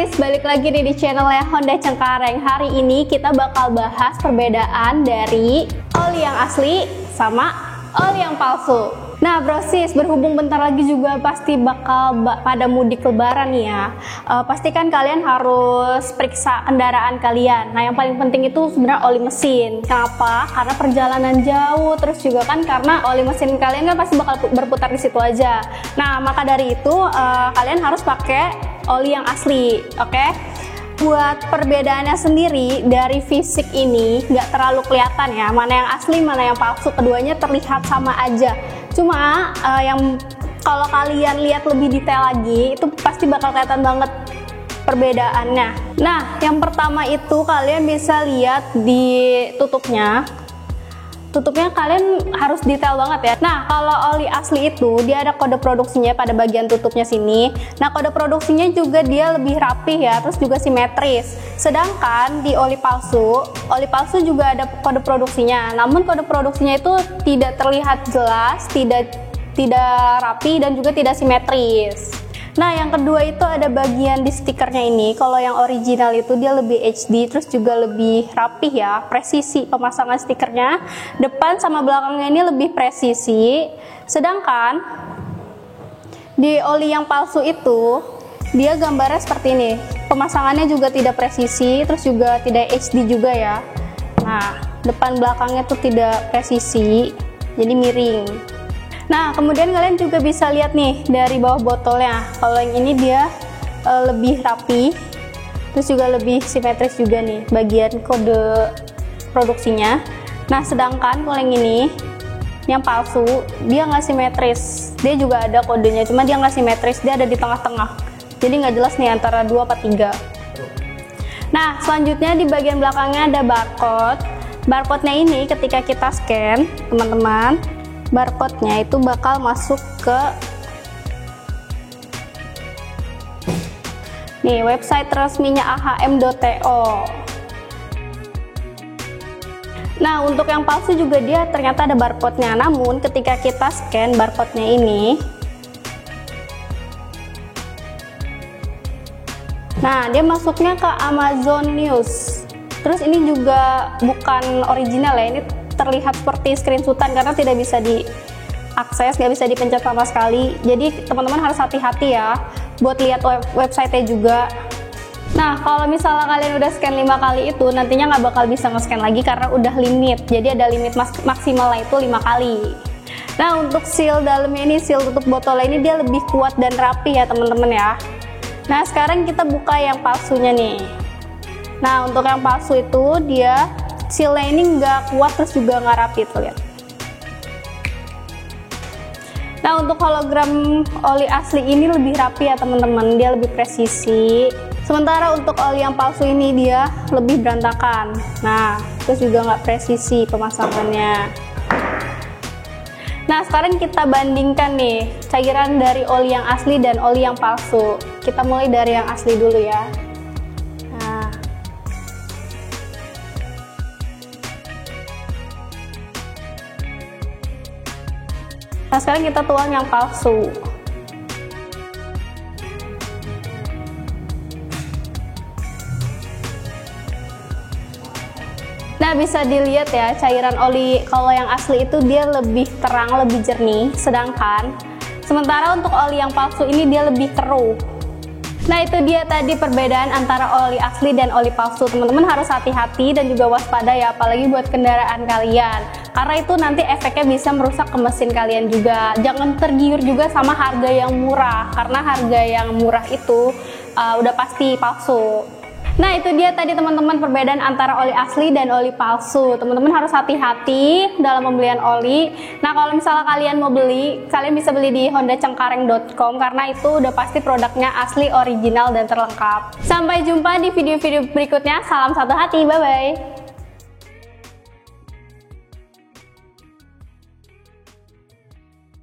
Brosis, balik lagi nih di channelnya Honda Cengkareng. Hari ini kita bakal bahas perbedaan dari oli yang asli sama oli yang palsu. Nah Brosis, berhubung bentar lagi juga pasti bakal pada mudik lebaran nih ya. Pastikan kalian harus periksa kendaraan kalian. Nah yang paling penting itu sebenarnya oli mesin. Kenapa? Karena perjalanan jauh, terus juga kan karena oli mesin kalian kan pasti bakal berputar di situ aja. Nah maka dari itu kalian harus pakai oli yang asli, oke? Buat perbedaannya sendiri dari fisik ini nggak terlalu kelihatan ya, mana yang asli mana yang palsu, keduanya terlihat sama aja. Cuma yang kalau kalian lihat lebih detail lagi itu pasti bakal kelihatan banget perbedaannya. Nah yang pertama itu kalian bisa lihat di tutupnya. Tutupnya kalian harus detail banget ya. Nah kalau oli asli itu dia ada kode produksinya pada bagian tutupnya sini. Nah kode produksinya juga dia lebih rapih ya, terus juga simetris. Sedangkan di oli palsu juga ada kode produksinya. Namun kode produksinya itu tidak terlihat jelas, tidak rapi dan juga tidak simetris. Nah yang kedua itu ada bagian di stikernya ini. Kalau yang original itu dia lebih HD, terus juga lebih rapih ya, presisi pemasangan stikernya. Depan sama belakangnya ini lebih presisi. Sedangkan di oli yang palsu itu dia gambarnya seperti ini. Pemasangannya juga tidak presisi, terus juga tidak HD juga ya. Nah depan belakangnya tuh tidak presisi, jadi miring. Nah kemudian kalian juga bisa lihat nih dari bawah botolnya. Kalau yang ini dia lebih rapi, terus juga lebih simetris juga nih bagian kode produksinya. Nah sedangkan kalau yang ini yang palsu dia nggak simetris, dia juga ada kodenya, cuma dia nggak simetris, dia ada di tengah-tengah, jadi nggak jelas nih antara 2 apa 3. Nah selanjutnya di bagian belakangnya ada barcode. Barcode-nya ini ketika kita scan teman-teman, barcode-nya itu bakal masuk ke nih website resminya ahm.to. Nah untuk yang palsu juga dia ternyata ada barcode-nya, namun ketika kita scan barcode-nya ini, nah dia masuknya ke Amazon News. Terus ini juga bukan original ya, ini terlihat seperti screenshotan karena tidak bisa diakses, nggak bisa dipencet sama sekali. Jadi teman-teman harus hati-hati ya buat lihat website-nya juga. Nah kalau misalnya kalian udah scan 5 kali itu nantinya nggak bakal bisa nge-scan lagi karena udah limit. Jadi ada limit maksimalnya itu 5 kali. Nah untuk seal dalamnya ini, seal tutup botolnya ini dia lebih kuat dan rapi ya teman-teman ya. Nah sekarang kita buka yang palsunya nih. Nah untuk yang palsu itu dia sealnya ini nggak kuat, terus juga nggak rapi tuh lihat. Nah untuk hologram oli asli ini lebih rapi ya teman-teman, dia lebih presisi. Sementara untuk oli yang palsu ini dia lebih berantakan. Nah terus juga nggak presisi pemasangannya. Nah sekarang kita bandingkan nih cairan dari oli yang asli dan oli yang palsu. Kita mulai dari yang asli dulu ya. Nah sekarang kita tuang yang palsu. Nah bisa dilihat ya cairan oli kalau yang asli itu dia lebih terang, lebih jernih. Sementara untuk oli yang palsu ini dia lebih keruh. Nah itu dia tadi perbedaan antara oli asli dan oli palsu. Teman-teman harus hati-hati dan juga waspada ya, apalagi buat kendaraan kalian. Karena itu nanti efeknya bisa merusak ke mesin kalian juga. Jangan tergiur juga sama harga yang murah, karena harga yang murah itu udah pasti palsu. Nah itu dia tadi teman-teman perbedaan antara oli asli dan oli palsu. Teman-teman harus hati-hati dalam pembelian oli. Nah kalau misalnya kalian mau beli, kalian bisa beli di hondacengkareng.com karena itu udah pasti produknya asli, original dan terlengkap. Sampai jumpa di video-video berikutnya. Salam satu hati, bye-bye.